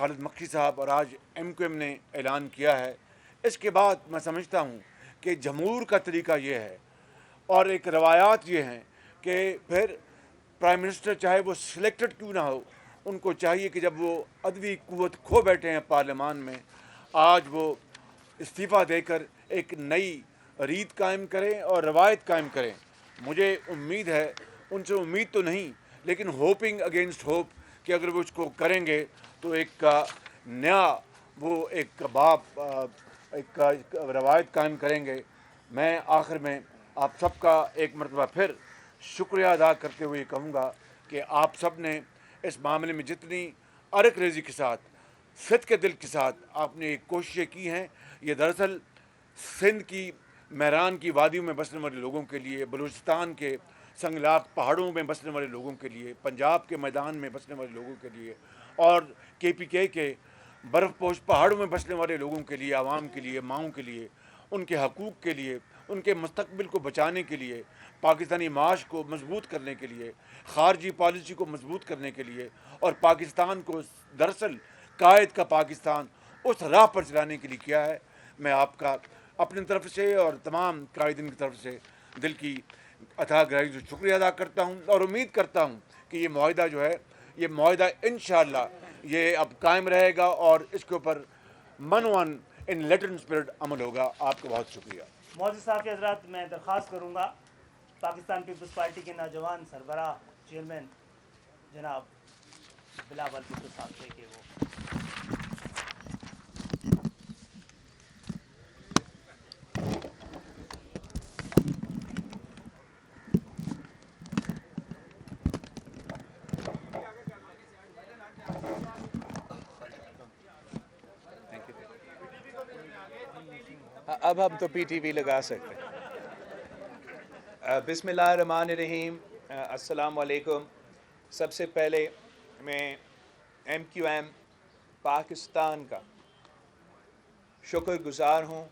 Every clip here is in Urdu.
خالد مکی صاحب اور آج MQM نے اعلان کیا ہے، اس کے بعد میں سمجھتا ہوں کہ جمہور کا طریقہ یہ ہے اور ایک روایات یہ ہیں کہ پھر پرائم منسٹر چاہے وہ سلیکٹڈ کیوں نہ ہو، ان کو چاہیے کہ جب وہ عدوی قوت کھو بیٹھے ہیں پارلیمان میں، آج وہ استعفیٰ دے کر ایک نئی ریت قائم کریں اور روایت قائم کریں. مجھے امید ہے، ان سے امید تو نہیں لیکن ہوپنگ اگینسٹ ہوپ کہ اگر وہ اس کو کریں گے تو ایک نیا وہ ایک باب ایک روایت قائم کریں گے. میں آخر میں آپ سب کا ایک مرتبہ پھر شکریہ ادا کرتے ہوئے کہوں گا کہ آپ سب نے اس معاملے میں جتنی عرق ریزی کے ساتھ، صدق کے دل کے ساتھ آپ نے کوششیں کی ہیں، یہ دراصل سندھ کی میران کی وادیوں میں بسنے والے لوگوں کے لیے، بلوچستان کے سنگلاخ پہاڑوں میں بسنے والے لوگوں کے لیے، پنجاب کے میدان میں بسنے والے لوگوں کے لیے، اور KPK کے برف پوش پہاڑوں میں بسنے والے لوگوں کے لیے، عوام کے لیے، ماؤں کے لیے، ان کے حقوق کے لیے، ان کے مستقبل کو بچانے کے لیے، پاکستانی معاش کو مضبوط کرنے کے لیے، خارجی پالیسی کو مضبوط کرنے کے لیے، اور پاکستان کو دراصل قائد کا پاکستان اس راہ پر چلانے کے لیے کیا ہے. میں آپ کا اپنی طرف سے اور تمام قائدین کی طرف سے دل کی اتھاہ گہرائی سے شکریہ ادا کرتا ہوں اور امید کرتا ہوں کہ یہ معاہدہ جو ہے، یہ معاہدہ انشاءاللہ یہ اب قائم رہے گا اور اس کے اوپر منوان ان لیٹن اسپرٹ عمل ہوگا. آپ کا بہت شکریہ. معزز صاحب حضرات، میں درخواست کروں گا پاکستان پیپلز پارٹی کے نوجوان سربراہ چیئرمین جناب بلاول بھٹو صاحب سے کہ وہ اب ہم تو PTV لگا سکتے ہیں. بسم اللہ الرحمن الرحیم. السلام علیکم. سب سے پہلے میں MQM پاکستان کا شکر گزار ہوں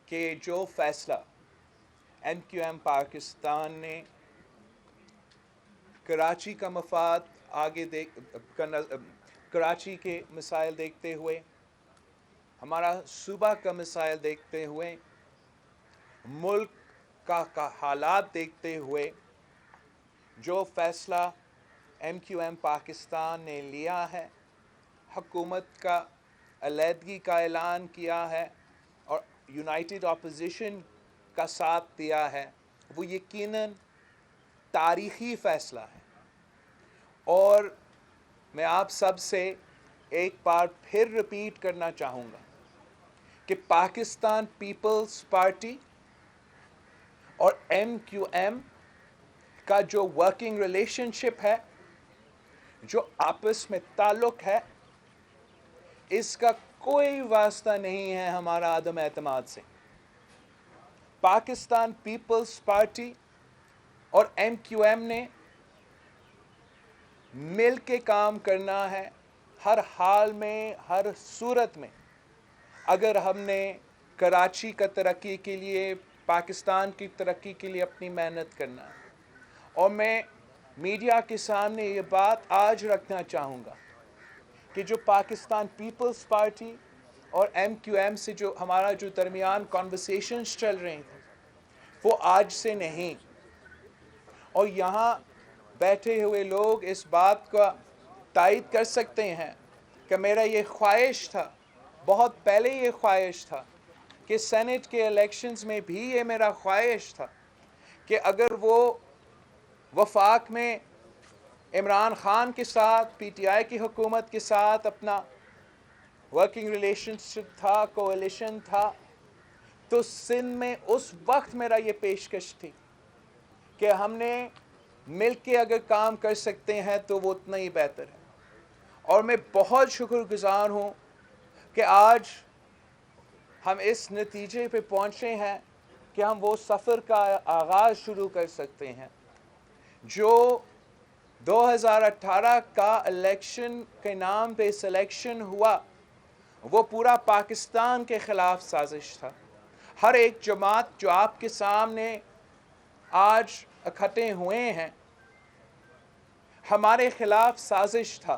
کہ جو فیصلہ MQM پاکستان نے کراچی کا مفاد کراچی کے مسائل دیکھتے ہوئے، ہمارا صوبہ کا مسائل دیکھتے ہوئے، ملک کا حالات دیکھتے ہوئے جو فیصلہ MQM پاکستان نے لیا ہے، حکومت کا علیحدگی کا اعلان کیا ہے اور یونائٹڈ اپوزیشن کا ساتھ دیا ہے، وہ یقیناً تاریخی فیصلہ ہے. اور میں آپ سب سے ایک بار پھر رپیٹ کرنا چاہوں گا کہ پاکستان پیپلز پارٹی اور MQM کا جو ورکنگ ریلیشن شپ ہے، جو آپس میں تعلق ہے، اس کا کوئی واسطہ نہیں ہے ہمارا عدم اعتماد سے. پاکستان پیپلز پارٹی اور MQM نے مل کے کام کرنا ہے ہر حال میں، ہر صورت میں. اگر ہم نے کراچی کا ترقی کے لیے، پاکستان کی ترقی کے لیے اپنی محنت کرنا ہے. اور میں میڈیا کے سامنے یہ بات آج رکھنا چاہوں گا کہ جو پاکستان پیپلز پارٹی اور MQM سے جو ہمارا جو درمیان کانورسیشنز چل رہے ہیں، وہ آج سے نہیں. اور یہاں بیٹھے ہوئے لوگ اس بات کا تائید کر سکتے ہیں کہ میرا یہ خواہش تھا، بہت پہلے یہ خواہش تھا کہ سینٹ کے الیکشنز میں بھی یہ میرا خواہش تھا کہ اگر وہ وفاق میں عمران خان کے ساتھ، PTI کی حکومت کے ساتھ اپنا ورکنگ ریلیشن شپ تھا، کولیشن تھا، تو سندھ میں اس وقت میرا یہ پیشکش تھی کہ ہم نے مل کے اگر کام کر سکتے ہیں تو وہ اتنا ہی بہتر ہے. اور میں بہت شکر گزار ہوں کہ آج ہم اس نتیجے پہ پہنچے ہیں کہ ہم وہ سفر کا آغاز شروع کر سکتے ہیں جو 2018 کا الیکشن کے نام پہ سلیکشن ہوا. وہ پورا پاکستان کے خلاف سازش تھا. ہر ایک جماعت جو آپ کے سامنے آج اکٹھے ہوئے ہیں، ہمارے خلاف سازش تھا.